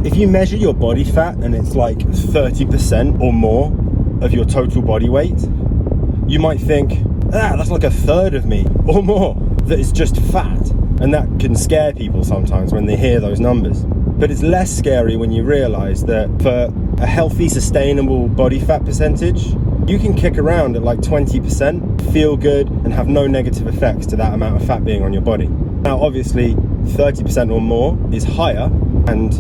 If you measure your body fat and it's like 30% or more of your total body weight, you might think, that's like a third of me or more that is just fat. And that can scare people sometimes when they hear those numbers. But it's less scary when you realize that for a healthy, sustainable body fat percentage, you can kick around at like 20%, feel good, and have no negative effects to that amount of fat being on your body. Now, obviously, 30% or more is higher and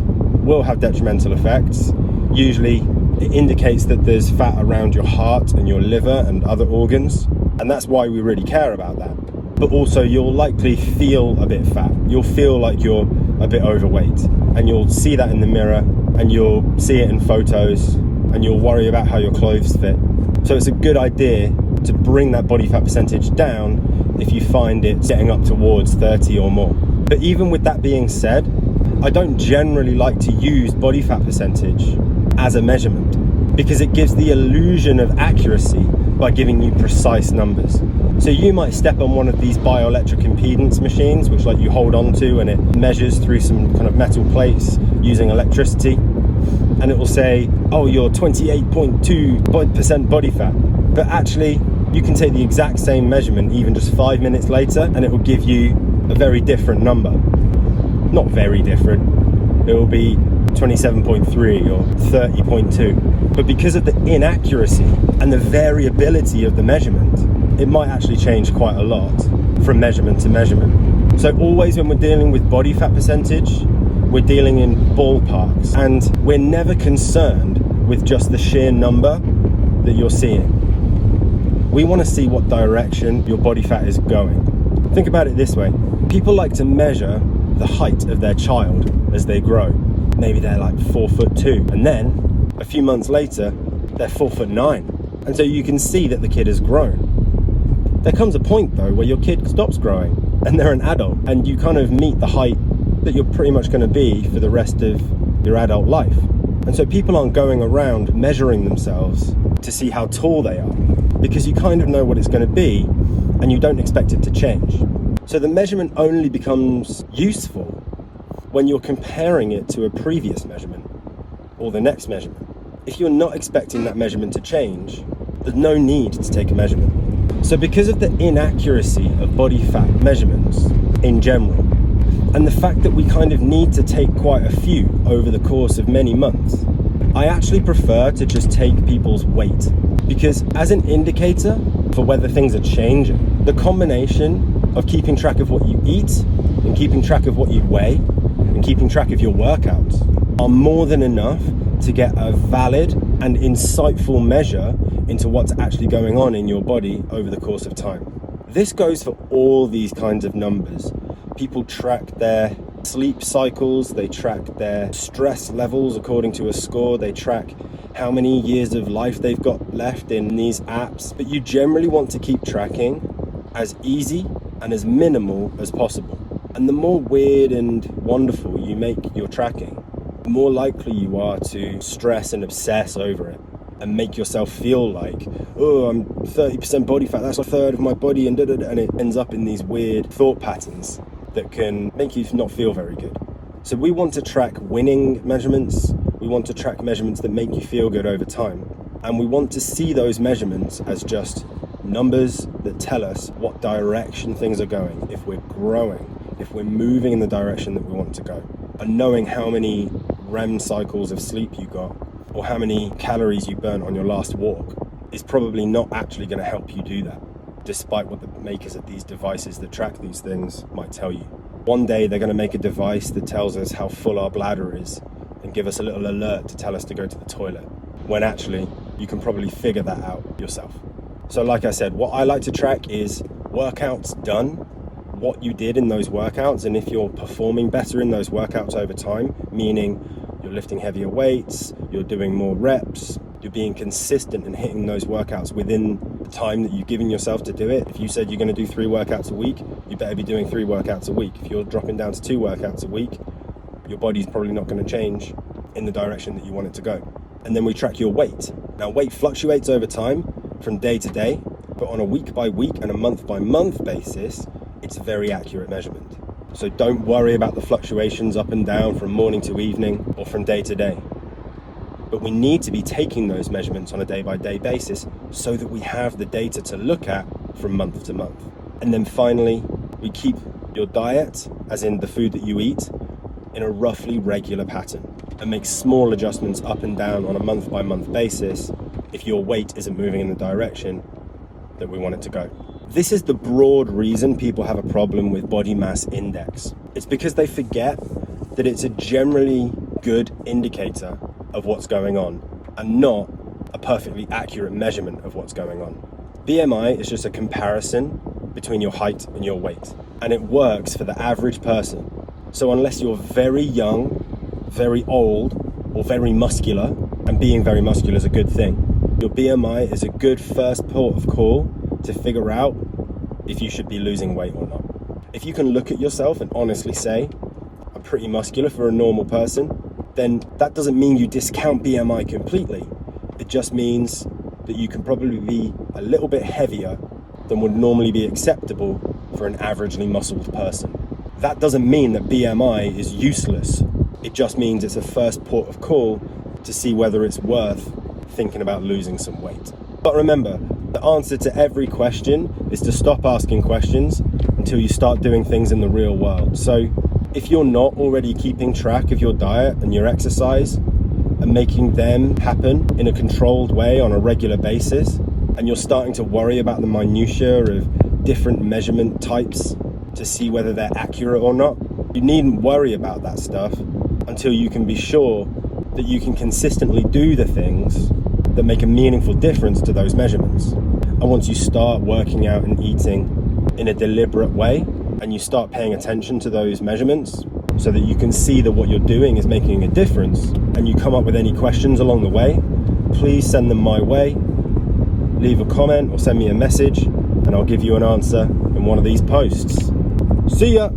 will have detrimental effects. Usually, it indicates that there's fat around your heart and your liver and other organs, and that's why we really care about that. But also, you'll likely feel a bit fat. You'll feel like you're a bit overweight, and you'll see that in the mirror, and you'll see it in photos, and you'll worry about how your clothes fit. So it's a good idea to bring that body fat percentage down if you find it getting up towards 30 or more. But even with that being said, I don't generally like to use body fat percentage as a measurement because it gives the illusion of accuracy by giving you precise numbers. So you might step on one of these bioelectric impedance machines, which like you hold on to and it measures through some kind of metal plates using electricity, and it will say, oh, you're 28.2% body fat. But actually, you can take the exact same measurement even just 5 minutes later, and it will give you a very different number. Not very different. It will be 27.3 or 30.2. But because of the inaccuracy and the variability of the measurement, it might actually change quite a lot from measurement to measurement. So always when we're dealing with body fat percentage, we're dealing in ballparks, and we're never concerned with just the sheer number that you're seeing. We want to see what direction your body fat is going. Think about it this way. People like to measure the height of their child as they grow. Maybe they're like 4'2", and then a few months later, they're 4'9". And so you can see that the kid has grown. There comes a point though where your kid stops growing and they're an adult, and you kind of meet the height that you're pretty much going to be for the rest of your adult life. And so people aren't going around measuring themselves to see how tall they are, because you kind of know what it's going to be and you don't expect it to change. So the measurement only becomes useful when you're comparing it to a previous measurement or the next measurement. If you're not expecting that measurement to change, there's no need to take a measurement. So because of the inaccuracy of body fat measurements in general, and the fact that we kind of need to take quite a few over the course of many months, I actually prefer to just take people's weight, because as an indicator for whether things are changing, the combination of keeping track of what you eat and keeping track of what you weigh and keeping track of your workouts are more than enough to get a valid and insightful measure into what's actually going on in your body over the course of time. This goes for all these kinds of numbers. People track their sleep cycles, they track their stress levels according to a score, they track how many years of life they've got left in these apps. But you generally want to keep tracking as easy and as minimal as possible. And the more weird and wonderful you make your tracking, the more likely you are to stress and obsess over it and make yourself feel like, oh, I'm 30% body fat, that's a third of my body, and and it ends up in these weird thought patterns that can make you not feel very good. So we want to track winning measurements. We want to track measurements that make you feel good over time. And we want to see those measurements as just numbers that tell us what direction things are going, if we're growing, if we're moving in the direction that we want to go. And knowing how many REM cycles of sleep you got, or how many calories you burnt on your last walk, is probably not actually going to help you do that, despite what the makers of these devices that track these things might tell you. One day they're going to make a device that tells us how full our bladder is and give us a little alert to tell us to go to the toilet, when actually you can probably figure that out yourself. So like I said, what I like to track is workouts done, what you did in those workouts, and if you're performing better in those workouts over time, meaning you're lifting heavier weights, you're doing more reps, you're being consistent and hitting those workouts within the time that you've given yourself to do it. If you said you're going to do 3 workouts a week, you better be doing 3 workouts a week. If you're dropping down to 2 workouts a week, your body's probably not going to change in the direction that you want it to go. And then we track your weight. Now, weight fluctuates over time from day to day, but on a week by week and a month by month basis, it's a very accurate measurement. So don't worry about the fluctuations up and down from morning to evening or from day to day. But we need to be taking those measurements on a day-by-day basis so that we have the data to look at from month to month. And then finally, we keep your diet, as in the food that you eat, in a roughly regular pattern and make small adjustments up and down on a month-by-month basis if your weight isn't moving in the direction that we want it to go. This is the broad reason people have a problem with body mass index. It's because they forget that it's a generally good indicator of what's going on and not a perfectly accurate measurement of what's going on. BMI is just a comparison between your height and your weight, and it works for the average person. So unless you're very young, very old, or very muscular, and being very muscular is a good thing, your BMI is a good first port of call to figure out if you should be losing weight or not. If you can look at yourself and honestly say, I'm pretty muscular for a normal person, then that doesn't mean you discount BMI completely. It just means that you can probably be a little bit heavier than would normally be acceptable for an averagely muscled person. That doesn't mean that BMI is useless. It just means it's a first port of call to see whether it's worth thinking about losing some weight. But remember, the answer to every question is to stop asking questions until you start doing things in the real world. So if you're not already keeping track of your diet and your exercise and making them happen in a controlled way on a regular basis, and you're starting to worry about the minutiae of different measurement types to see whether they're accurate or not, you needn't worry about that stuff until you can be sure that you can consistently do the things that make a meaningful difference to those measurements. And once you start working out and eating in a deliberate way, and you start paying attention to those measurements so that you can see that what you're doing is making a difference, and you come up with any questions along the way, please send them my way. Leave a comment or send me a message and I'll give you an answer in one of these posts. See ya!